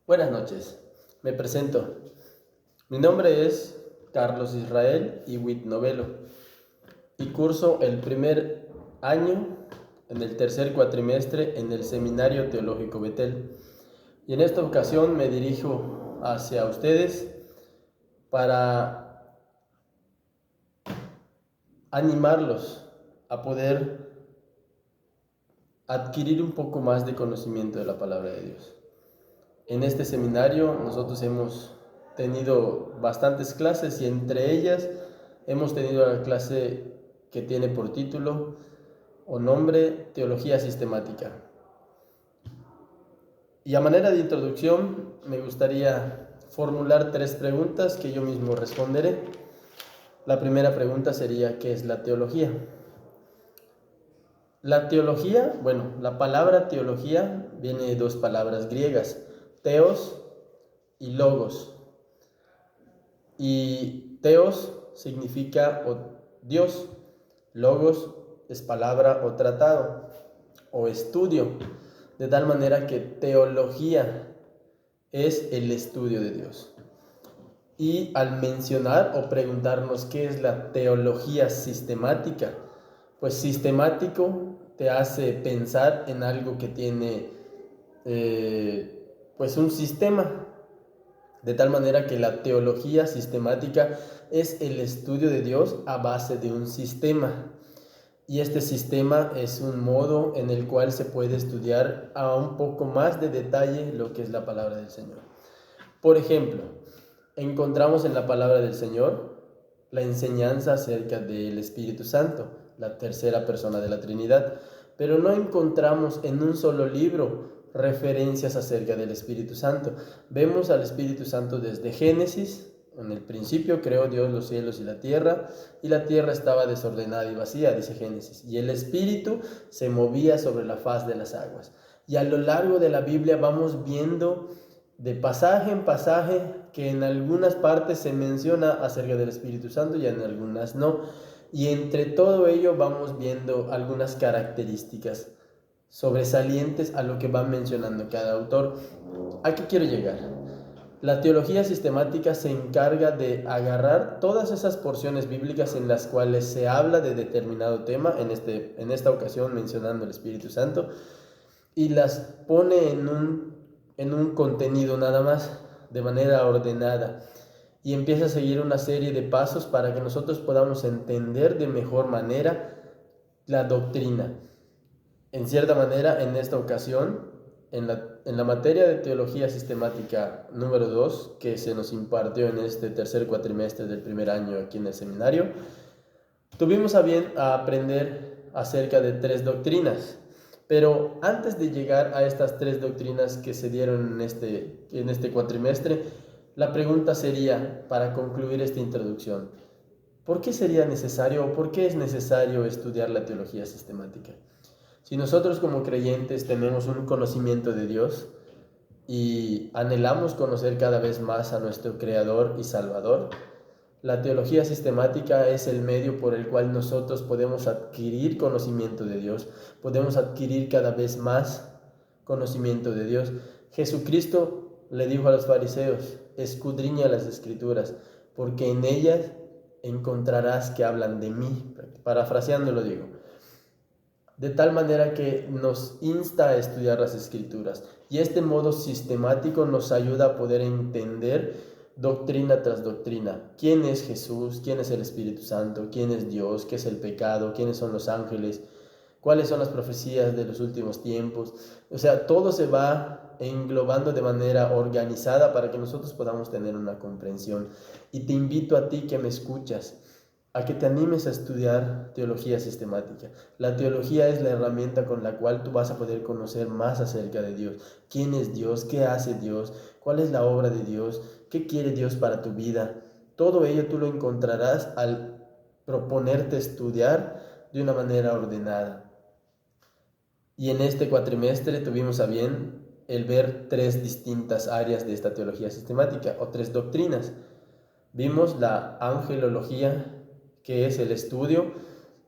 Buenas noches, me presento. Mi nombre es Carlos Israel Iwit Novelo y curso el primer año en el tercer cuatrimestre en el Seminario Teológico Betel. Y en esta ocasión me dirijo hacia ustedes para animarlos a poder adquirir un poco más de conocimiento de la palabra de Dios. En este seminario nosotros hemos tenido bastantes clases y entre ellas hemos tenido la clase que tiene por título o nombre Teología Sistemática. Y a manera de introducción me gustaría formular 3 preguntas que yo mismo responderé. La primera pregunta sería: ¿qué es la teología? La teología, la palabra teología viene de 2 palabras griegas, teos y logos. Y teos significa Dios, logos es palabra o tratado o estudio, de tal manera que teología es el estudio de Dios. Y al mencionar o preguntarnos qué es la teología sistemática, pues sistemático te hace pensar en algo que tiene pues un sistema, de tal manera que la teología sistemática es el estudio de Dios a base de un sistema. Y este sistema es un modo en el cual se puede estudiar a un poco más de detalle lo que es la palabra del Señor. Por ejemplo, encontramos en la palabra del Señor la enseñanza acerca del Espíritu Santo, la tercera persona de la Trinidad, pero no encontramos en un solo libro referencias acerca del Espíritu Santo. Vemos al Espíritu Santo desde Génesis. En el principio creó Dios los cielos y la tierra estaba desordenada y vacía, dice Génesis, y el Espíritu se movía sobre la faz de las aguas. Y a lo largo de la Biblia vamos viendo de pasaje en pasaje que en algunas partes se menciona acerca del Espíritu Santo y en algunas no. Y entre todo ello vamos viendo algunas características sobresalientes a lo que va mencionando cada autor. ¿A qué quiero llegar? La teología sistemática se encarga de agarrar todas esas porciones bíblicas en las cuales se habla de determinado tema, en esta ocasión mencionando el Espíritu Santo, y las pone en un contenido nada más, de manera ordenada, y empieza a seguir una serie de pasos para que nosotros podamos entender de mejor manera la doctrina. En cierta manera, en esta ocasión, en la materia de teología sistemática número 2, que se nos impartió en este tercer cuatrimestre del primer año aquí en el seminario, tuvimos a bien aprender acerca de 3 doctrinas. Pero antes de llegar a estas 3 doctrinas que se dieron en este cuatrimestre, la pregunta sería, para concluir esta introducción: ¿por qué sería necesario o por qué es necesario estudiar la teología sistemática? Si nosotros como creyentes tenemos un conocimiento de Dios y anhelamos conocer cada vez más a nuestro Creador y Salvador, la teología sistemática es el medio por el cual nosotros podemos adquirir conocimiento de Dios, podemos adquirir cada vez más conocimiento de Dios. Jesucristo le dijo a los fariseos: escudriña las Escrituras, porque en ellas encontrarás que hablan de mí. Parafraseando lo digo. De tal manera que nos insta a estudiar las Escrituras. Y este modo sistemático nos ayuda a poder entender doctrina tras doctrina. ¿Quién es Jesús? ¿Quién es el Espíritu Santo? ¿Quién es Dios? ¿Qué es el pecado? ¿Quiénes son los ángeles? ¿Cuáles son las profecías de los últimos tiempos? O sea, todo se va englobando de manera organizada para que nosotros podamos tener una comprensión. Y te invito a ti que me escuchas a que te animes a estudiar teología sistemática. La teología es la herramienta con la cual tú vas a poder conocer más acerca de Dios. ¿Quién es Dios? ¿Qué hace Dios? ¿Cuál es la obra de Dios? ¿Qué quiere Dios para tu vida? Todo ello tú lo encontrarás al proponerte estudiar de una manera ordenada. Y en este cuatrimestre tuvimos a bien el ver 3 distintas áreas de esta teología sistemática, o 3 doctrinas. Vimos la angelología, que es el estudio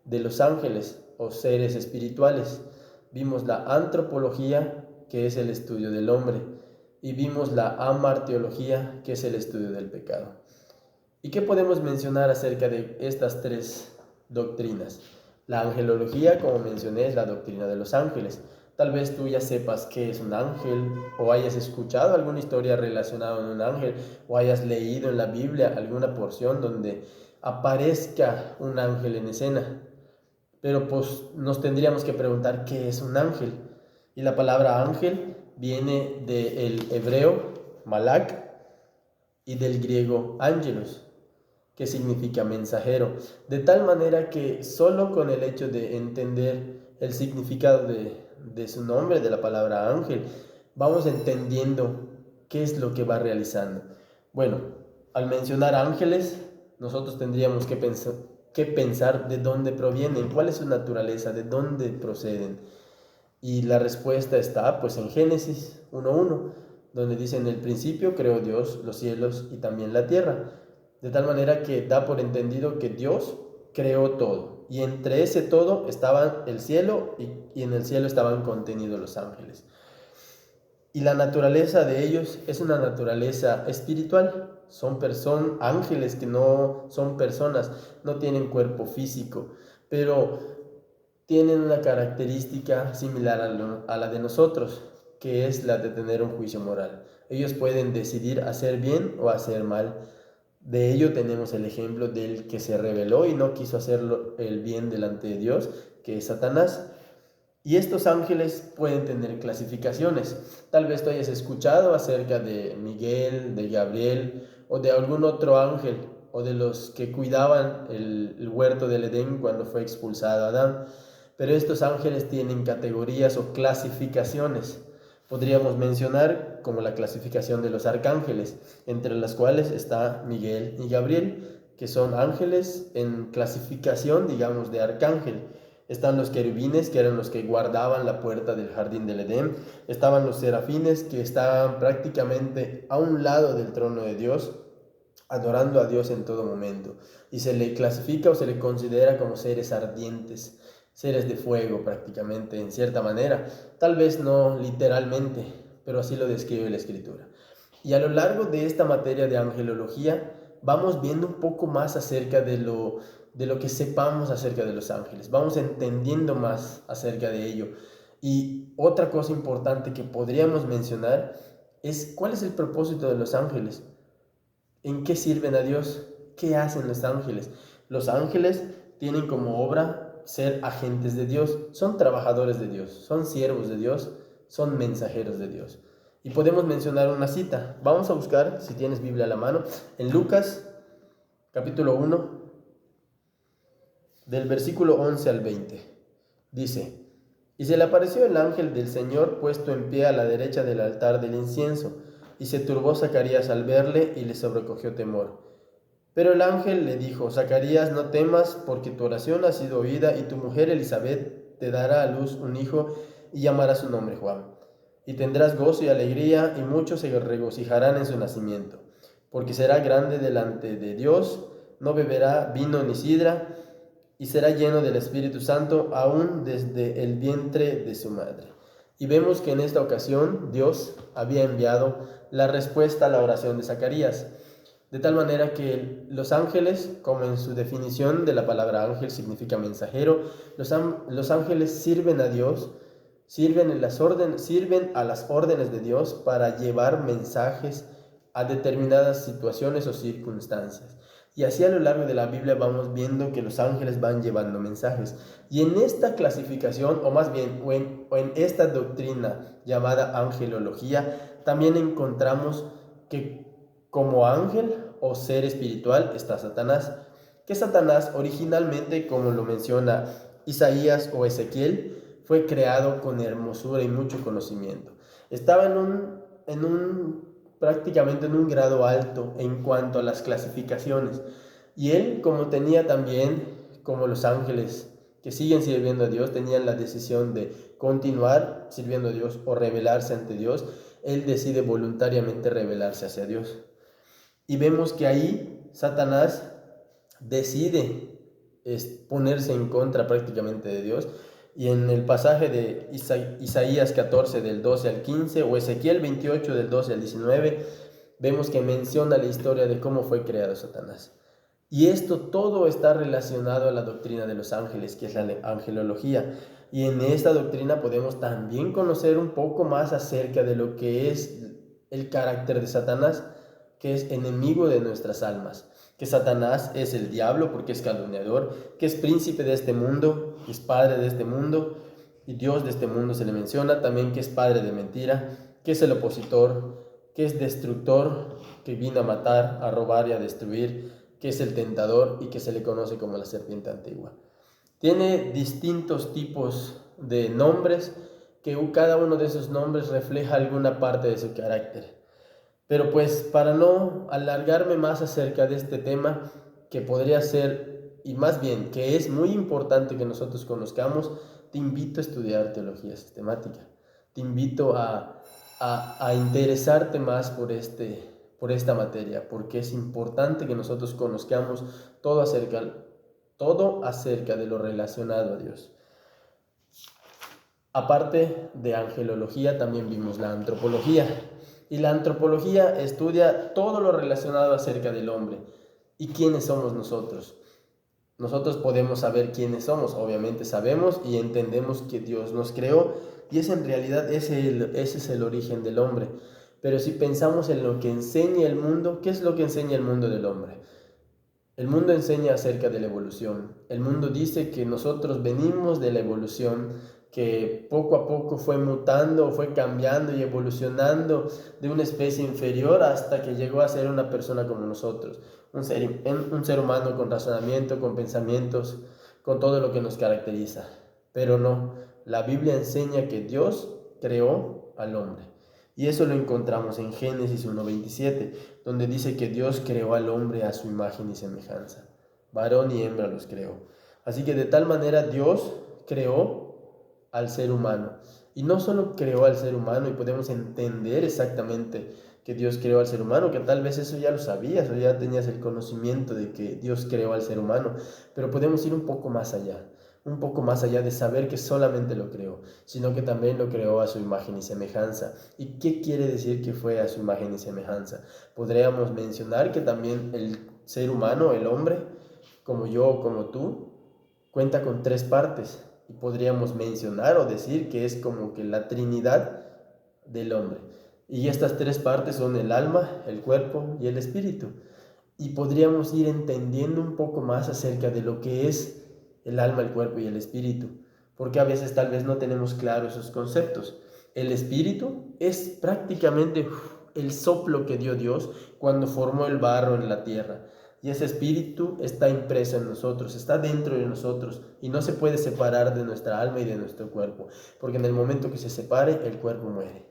de los ángeles o seres espirituales. Vimos la antropología, que es el estudio del hombre. y vimos la amartiología, que es el estudio del pecado. ¿Y qué podemos mencionar acerca de estas tres doctrinas? La angelología, como mencioné, es la doctrina de los ángeles. Tal vez tú ya sepas qué es un ángel, o hayas escuchado alguna historia relacionada con un ángel, o hayas leído en la Biblia alguna porción donde aparezca un ángel en escena. Pero pues nos tendríamos que preguntar qué es un ángel. Y la palabra ángel viene del hebreo malak y del griego ángelos, que significa mensajero. De tal manera que solo con el hecho de entender el significado de su nombre, de la palabra ángel, vamos entendiendo qué es lo que va realizando. Bueno, al mencionar ángeles, nosotros tendríamos que pensar de dónde provienen, cuál es su naturaleza, de dónde proceden. Y la respuesta está pues en Génesis 1:1, donde dice: en el principio creó Dios los cielos y también la tierra. De tal manera que da por entendido que Dios creó todo. Y entre ese todo estaban el cielo y en el cielo estaban contenidos los ángeles. Y la naturaleza de ellos es una naturaleza espiritual. Son ángeles que no son personas, no tienen cuerpo físico, pero tienen una característica similar a la de nosotros, que es la de tener un juicio moral. Ellos pueden decidir hacer bien o hacer mal. De ello tenemos el ejemplo del que se rebeló y no quiso hacer el bien delante de Dios, que es Satanás. Y estos ángeles pueden tener clasificaciones. Tal vez tú hayas escuchado acerca de Miguel, de Gabriel o de algún otro ángel, o de los que cuidaban el huerto del Edén cuando fue expulsado Adán. Pero estos ángeles tienen categorías o clasificaciones. Podríamos mencionar como la clasificación de los arcángeles, entre las cuales está Miguel y Gabriel, que son ángeles en clasificación, digamos, de arcángel. Están los querubines, que eran los que guardaban la puerta del jardín del Edén. Estaban los serafines, que estaban prácticamente a un lado del trono de Dios, adorando a Dios en todo momento. Y se le clasifica o se le considera como seres ardientes, seres de fuego prácticamente, en cierta manera. Tal vez no literalmente, pero así lo describe la Escritura. Y a lo largo de esta materia de angelología, vamos viendo un poco más acerca de lo que sepamos acerca de los ángeles. Vamos entendiendo más acerca de ello. Y otra cosa importante que podríamos mencionar es cuál es el propósito de los ángeles. ¿En qué sirven a Dios? ¿Qué hacen los ángeles? Los ángeles tienen como obra ser agentes de Dios. Son trabajadores de Dios, son siervos de Dios, son mensajeros de Dios. Y podemos mencionar una cita. Vamos a buscar, si tienes Biblia a la mano, en Lucas capítulo 1, del versículo 11 al 20. Dice: y se le apareció el ángel del Señor puesto en pie a la derecha del altar del incienso, y se turbó Zacarías al verle y le sobrecogió temor. Pero el ángel le dijo: Zacarías, no temas, porque tu oración ha sido oída, y tu mujer Elizabeth te dará a luz un hijo, y llamará su nombre Juan. Y tendrás gozo y alegría, y muchos se regocijarán en su nacimiento, porque será grande delante de Dios, no beberá vino ni sidra, y será lleno del Espíritu Santo aún desde el vientre de su madre. Y vemos que en esta ocasión Dios había enviado la respuesta a la oración de Zacarías. De tal manera que los ángeles, como en su definición de la palabra ángel significa mensajero, los ángeles sirven a Dios, sirven a las órdenes de Dios para llevar mensajes a determinadas situaciones o circunstancias. Y así a lo largo de la Biblia vamos viendo que los ángeles van llevando mensajes. Y en esta clasificación, o más bien, o en esta doctrina llamada angelología, también encontramos que como ángel o ser espiritual está Satanás. Que Satanás originalmente, como lo menciona Isaías o Ezequiel, fue creado con hermosura y mucho conocimiento. Estaba prácticamente en un grado alto en cuanto a las clasificaciones. Y él, como tenía también, como los ángeles que siguen sirviendo a Dios, tenían la decisión de continuar sirviendo a Dios o rebelarse ante Dios, él decide voluntariamente rebelarse hacia Dios. Y vemos que ahí Satanás decide ponerse en contra prácticamente de Dios, Y en el pasaje de Isaías 14 del 12 al 15 o Ezequiel 28 del 12 al 19, vemos que menciona la historia de cómo fue creado Satanás. Y esto todo está relacionado a la doctrina de los ángeles, que es la angelología. Y en esta doctrina podemos también conocer un poco más acerca de lo que es el carácter de Satanás, que es enemigo de nuestras almas. Que Satanás es el diablo porque es calumniador, que es príncipe de este mundo, que es padre de este mundo, y Dios de este mundo se le menciona, también que es padre de mentira, que es el opositor, que es destructor, que vino a matar, a robar y a destruir, que es el tentador y que se le conoce como la serpiente antigua. Tiene distintos tipos de nombres, que cada uno de esos nombres refleja alguna parte de su carácter. Pero pues para no alargarme más acerca de este tema, que podría ser, y más bien que es muy importante que nosotros conozcamos, te invito a estudiar teología sistemática. Te invito a interesarte más por esta materia, porque es importante que nosotros conozcamos todo acerca de lo relacionado a Dios. Aparte de angelología, también vimos la antropología. Y la antropología estudia todo lo relacionado acerca del hombre y quiénes somos nosotros. Nosotros podemos saber quiénes somos, obviamente sabemos y entendemos que Dios nos creó y en realidad ese es el origen del hombre. Pero si pensamos en lo que enseña el mundo, ¿qué es lo que enseña el mundo del hombre? El mundo enseña acerca de la evolución. El mundo dice que nosotros venimos de la evolución, que poco a poco fue mutando, fue cambiando y evolucionando de una especie inferior hasta que llegó a ser una persona como nosotros, un ser humano con razonamiento, con pensamientos, con todo lo que nos caracteriza. Pero no, la Biblia enseña que Dios creó al hombre. Y eso lo encontramos en Génesis 1:27, donde dice que Dios creó al hombre a su imagen y semejanza. Varón y hembra los creó. Así que de tal manera Dios creó al ser humano. Y no solo creó al ser humano, y podemos entender exactamente que Dios creó al ser humano, que tal vez eso ya lo sabías o ya tenías el conocimiento de que Dios creó al ser humano, pero podemos ir un poco más allá de saber que solamente lo creó, sino que también lo creó a su imagen y semejanza. ¿Y qué quiere decir que fue a su imagen y semejanza? Podríamos mencionar que también el ser humano, el hombre, como yo o como tú, cuenta con tres partes. Y podríamos mencionar o decir que es como que la Trinidad del hombre. Y estas tres partes son el alma, el cuerpo y el espíritu. Y podríamos ir entendiendo un poco más acerca de lo que es el alma, el cuerpo y el espíritu, porque a veces tal vez no tenemos claros esos conceptos. El espíritu es prácticamente el soplo que dio Dios cuando formó el barro en la tierra. Y ese espíritu está impreso en nosotros, está dentro de nosotros y no se puede separar de nuestra alma y de nuestro cuerpo, porque en el momento que se separe, el cuerpo muere.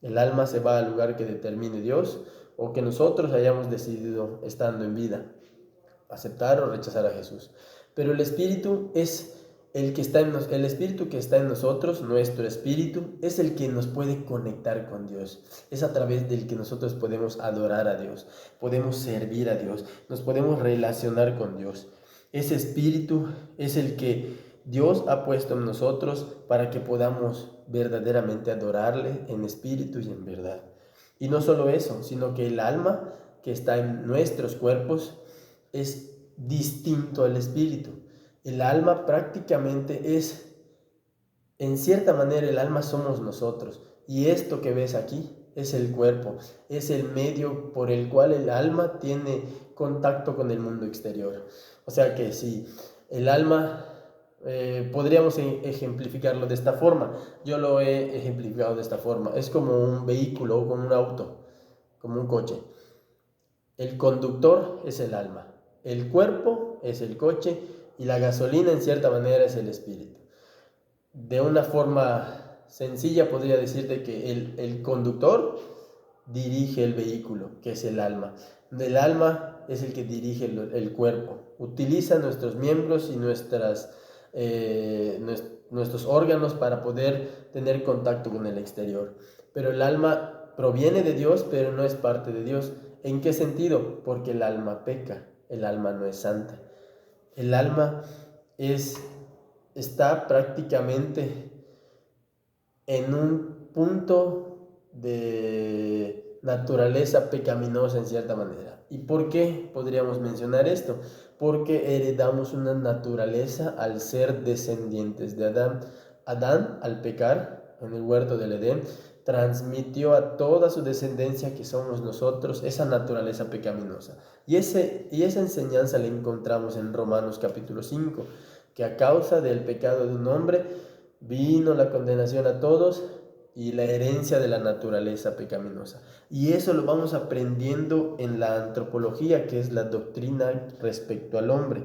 El alma se va al lugar que determine Dios o que nosotros hayamos decidido estando en vida, aceptar o rechazar a Jesús. Pero el espíritu es el espíritu que está en nosotros, nuestro espíritu, es el que nos puede conectar con Dios. Es a través del que nosotros podemos adorar a Dios, podemos servir a Dios, nos podemos relacionar con Dios. Ese espíritu es el que Dios ha puesto en nosotros para que podamos verdaderamente adorarle en espíritu y en verdad. Y no solo eso, sino que el alma que está en nuestros cuerpos es distinto al espíritu. El alma prácticamente es, en cierta manera, el alma somos nosotros. Y esto que ves aquí es el cuerpo, es el medio por el cual el alma tiene contacto con el mundo exterior. O sea que si el alma, podríamos ejemplificarlo de esta forma. Yo lo he ejemplificado de esta forma. Es como un vehículo o como un auto, como un coche. El conductor es el alma, el cuerpo es el coche y la gasolina en cierta manera es el espíritu. De una forma sencilla podría decirte que el conductor dirige el vehículo, que es el alma. El alma es el que dirige el cuerpo. Utiliza nuestros miembros y nuestros órganos para poder tener contacto con el exterior. Pero el alma proviene de Dios, pero no es parte de Dios. ¿En qué sentido? Porque el alma peca, el alma no es santa. El alma es está prácticamente en un punto de naturaleza pecaminosa en cierta manera. ¿Y por qué podríamos mencionar esto? Porque heredamos una naturaleza al ser descendientes de Adán. Adán, al pecar en el huerto del Edén, transmitió a toda su descendencia, que somos nosotros, esa naturaleza pecaminosa. Y esa enseñanza la encontramos en Romanos capítulo 5, que a causa del pecado de un hombre vino la condenación a todos y la herencia de la naturaleza pecaminosa. Y eso lo vamos aprendiendo en la antropología, que es la doctrina respecto al hombre,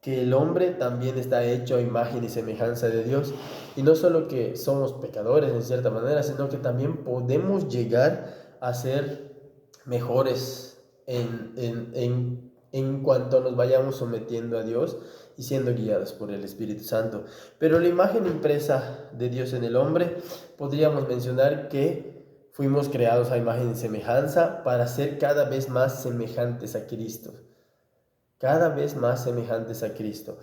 que el hombre también está hecho a imagen y semejanza de Dios. Y no solo que somos pecadores en cierta manera, sino que también podemos llegar a ser mejores en cuanto nos vayamos sometiendo a Dios y siendo guiados por el Espíritu Santo. Pero la imagen impresa de Dios en el hombre, podríamos mencionar que fuimos creados a imagen y semejanza para ser cada vez más semejantes a Cristo. Cada vez más semejantes a Cristo.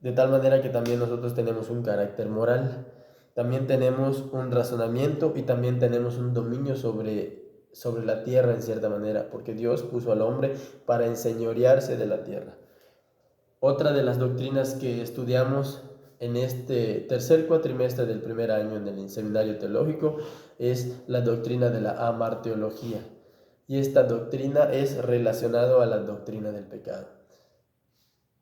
De tal manera que también nosotros tenemos un carácter moral, también tenemos un razonamiento y también tenemos un dominio sobre la tierra en cierta manera, porque Dios puso al hombre para enseñorearse de la tierra. Otra de las doctrinas que estudiamos en este tercer cuatrimestre del primer año en el seminario teológico es la doctrina de la amarteología. Y esta doctrina es relacionada a la doctrina del pecado.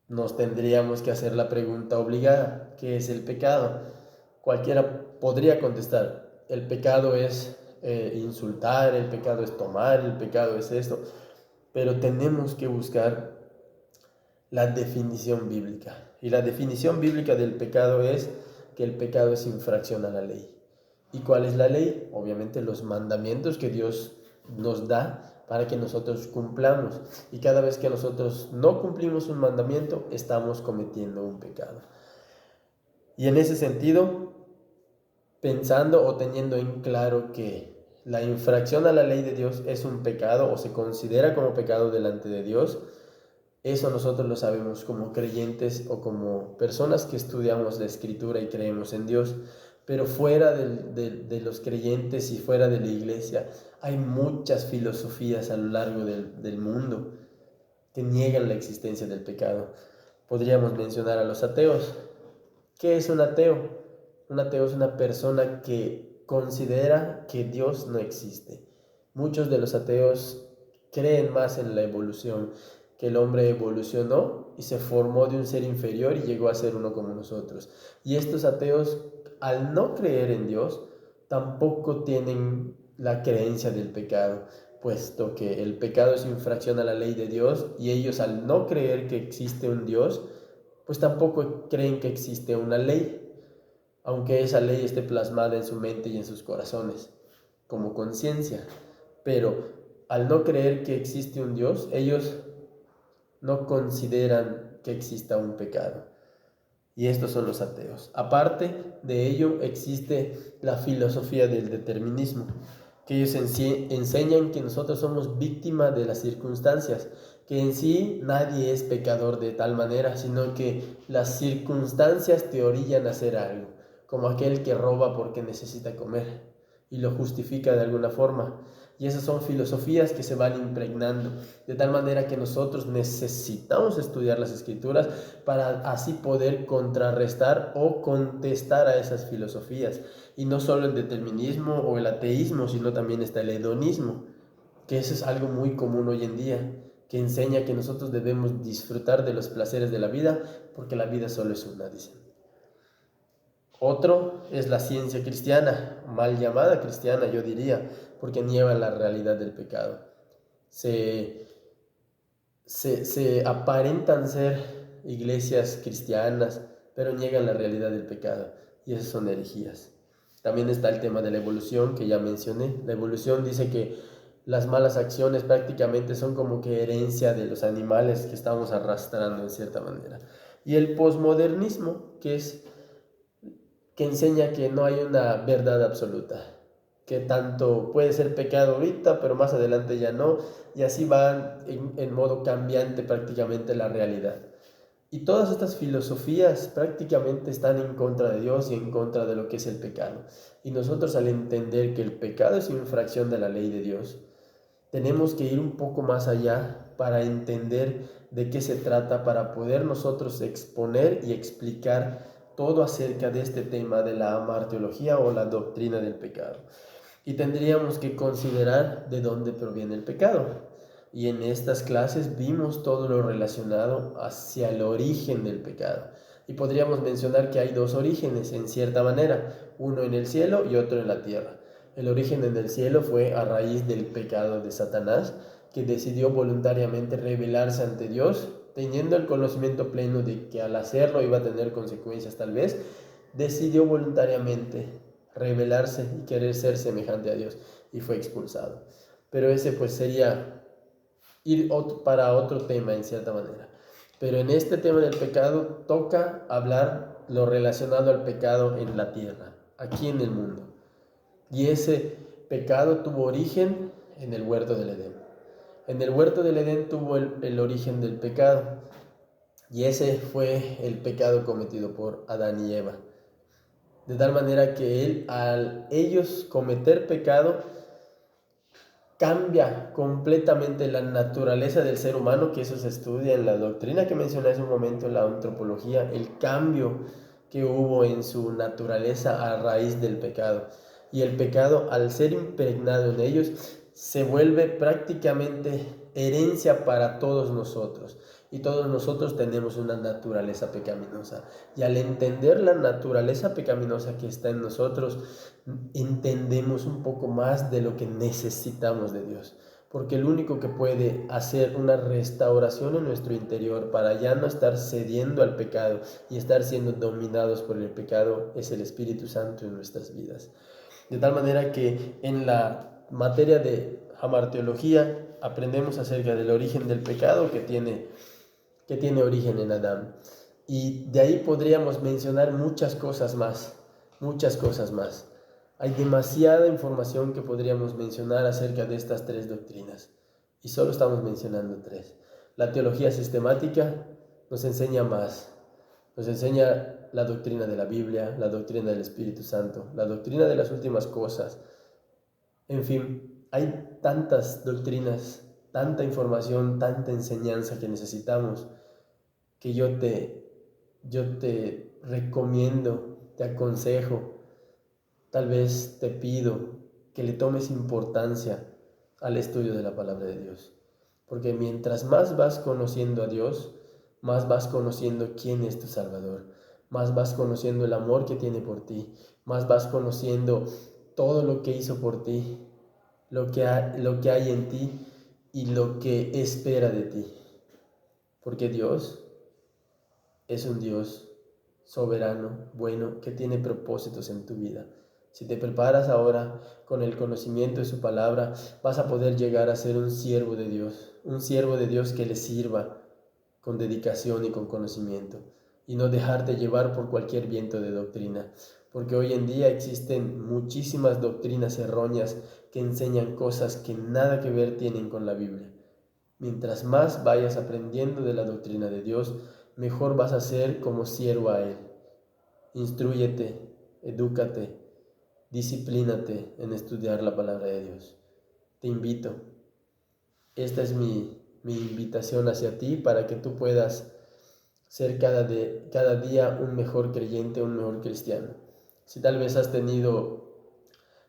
Nos tendríamos que hacer la pregunta obligada: ¿qué es el pecado? Cualquiera podría contestar: el pecado es insultar, el pecado es tomar, el pecado es esto. Pero tenemos que buscar la definición bíblica. Y la definición bíblica del pecado es que el pecado es infracción a la ley. ¿Y cuál es la ley? Obviamente los mandamientos que Dios nos da para que nosotros cumplamos. Y cada vez que nosotros no cumplimos un mandamiento, estamos cometiendo un pecado. Y en ese sentido, pensando o teniendo en claro que la infracción a la ley de Dios es un pecado o se considera como pecado delante de Dios, eso nosotros lo sabemos como creyentes o como personas que estudiamos la Escritura y creemos en Dios. Pero fuera de los creyentes y fuera de la iglesia hay muchas filosofías a lo largo del mundo que niegan la existencia del pecado. Podríamos mencionar a los ateos. ¿Qué es un ateo? Un ateo es una persona que considera que Dios no existe. Muchos de los ateos creen más en la evolución, que el hombre evolucionó y se formó de un ser inferior y llegó a ser uno como nosotros. Y estos ateos, al no creer en Dios, tampoco tienen la creencia del pecado, puesto que el pecado es infracción a la ley de Dios, y ellos, al no creer que existe un Dios, pues tampoco creen que existe una ley, aunque esa ley esté plasmada en su mente y en sus corazones como conciencia. Pero al no creer que existe un Dios, ellos no consideran que exista un pecado. Y estos son los ateos. Aparte de ello, existe la filosofía del determinismo, que ellos enseñan que nosotros somos víctimas de las circunstancias, que en sí nadie es pecador de tal manera, sino que las circunstancias te orillan a hacer algo, como aquel que roba porque necesita comer y lo justifica de alguna forma. Y esas son filosofías que se van impregnando, de tal manera que nosotros necesitamos estudiar las Escrituras para así poder contrarrestar o contestar a esas filosofías. Y no solo el determinismo o el ateísmo, sino también está el hedonismo, que eso es algo muy común hoy en día, que enseña que nosotros debemos disfrutar de los placeres de la vida, porque la vida solo es una, dicen. Otro es la ciencia cristiana, mal llamada cristiana, yo diría, porque niega la realidad del pecado. Se aparentan ser iglesias cristianas, pero niegan la realidad del pecado, y esas son herejías. También está el tema de la evolución, que ya mencioné. La evolución dice que las malas acciones prácticamente son como que herencia de los animales que estamos arrastrando en cierta manera. Y el posmodernismo, que enseña que no hay una verdad absoluta, que tanto puede ser pecado ahorita, pero más adelante ya no, y así va en modo cambiante prácticamente la realidad. Y todas estas filosofías prácticamente están en contra de Dios y en contra de lo que es el pecado. Y nosotros, al entender que el pecado es una infracción de la ley de Dios, tenemos que ir un poco más allá para entender de qué se trata, para poder nosotros exponer y explicar todo acerca de este tema de la amarteología o la doctrina del pecado. Y tendríamos que considerar de dónde proviene el pecado. Y en estas clases vimos todo lo relacionado hacia el origen del pecado. Y podríamos mencionar que hay dos orígenes en cierta manera, uno en el cielo y otro en la tierra. El origen en el cielo fue a raíz del pecado de Satanás, que decidió voluntariamente rebelarse ante Dios, teniendo el conocimiento pleno de que al hacerlo iba a tener consecuencias tal vez, decidió voluntariamente rebelarse y querer ser semejante a Dios y fue expulsado. Pero ese pues sería ir para otro tema en cierta manera. Pero en este tema del pecado toca hablar lo relacionado al pecado en la tierra, aquí en el mundo. Y ese pecado tuvo origen en el huerto del Edén. En el huerto del Edén tuvo el origen del pecado. Y ese fue el pecado cometido por Adán y Eva. De tal manera que al ellos cometer pecado, cambia completamente la naturaleza del ser humano, que eso se estudia en la doctrina que mencioné hace un momento, en la antropología, el cambio que hubo en su naturaleza a raíz del pecado. Y el pecado, al ser impregnado en ellos, se vuelve prácticamente herencia para todos nosotros. Y todos nosotros tenemos una naturaleza pecaminosa. Y al entender la naturaleza pecaminosa que está en nosotros, entendemos un poco más de lo que necesitamos de Dios. Porque el único que puede hacer una restauración en nuestro interior para ya no estar cediendo al pecado y estar siendo dominados por el pecado es el Espíritu Santo en nuestras vidas. De tal manera que en la materia de hamarteología aprendemos acerca del origen del pecado que tiene origen en Adán. Y de ahí podríamos mencionar muchas cosas más. Hay demasiada información que podríamos mencionar acerca de estas tres doctrinas. Y solo estamos mencionando tres. La teología sistemática nos enseña más. Nos enseña la doctrina de la Biblia, la doctrina del Espíritu Santo, la doctrina de las últimas cosas. En fin, hay tantas doctrinas, tanta información, tanta enseñanza que necesitamos, que yo te recomiendo, te aconsejo, tal vez te pido que le tomes importancia al estudio de la palabra de Dios. Porque mientras más vas conociendo a Dios, más vas conociendo quién es tu Salvador, más vas conociendo el amor que tiene por ti, más vas conociendo todo lo que hizo por ti, lo que hay en ti y lo que espera de ti. Porque Dios es un Dios soberano, bueno, que tiene propósitos en tu vida. Si te preparas ahora con el conocimiento de su palabra, vas a poder llegar a ser un siervo de Dios que le sirva con dedicación y con conocimiento, y no dejarte llevar por cualquier viento de doctrina, porque hoy en día existen muchísimas doctrinas erróneas que enseñan cosas que nada que ver tienen con la Biblia. Mientras más vayas aprendiendo de la doctrina de Dios, mejor vas a ser como siervo a Él. Instrúyete, edúcate, disciplínate en estudiar la palabra de Dios. Te invito. Esta es mi invitación hacia ti para que tú puedas ser cada día un mejor creyente, un mejor cristiano. Si tal vez has tenido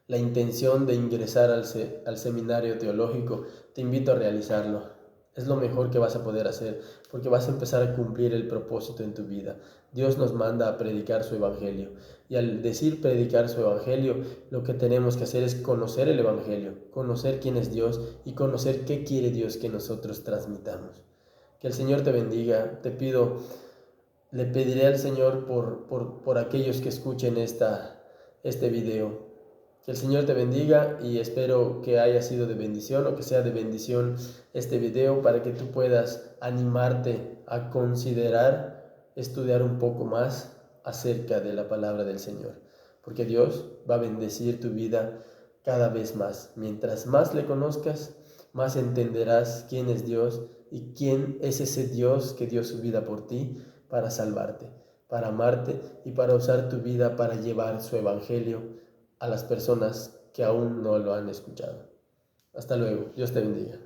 la intención de ingresar al seminario teológico, te invito a realizarlo. Es lo mejor que vas a poder hacer, porque vas a empezar a cumplir el propósito en tu vida. Dios nos manda a predicar su evangelio, y al decir predicar su evangelio, lo que tenemos que hacer es conocer el evangelio, conocer quién es Dios y conocer qué quiere Dios que nosotros transmitamos. Que el Señor te bendiga. Le pediré al Señor por aquellos que escuchen este video. Que el Señor te bendiga, y espero que haya sido de bendición, o que sea de bendición este video, para que tú puedas animarte a considerar estudiar un poco más acerca de la palabra del Señor. Porque Dios va a bendecir tu vida cada vez más. Mientras más le conozcas, más entenderás quién es Dios y quién es ese Dios que dio su vida por ti, para salvarte, para amarte y para usar tu vida para llevar su evangelio a las personas que aún no lo han escuchado. Hasta luego. Dios te bendiga.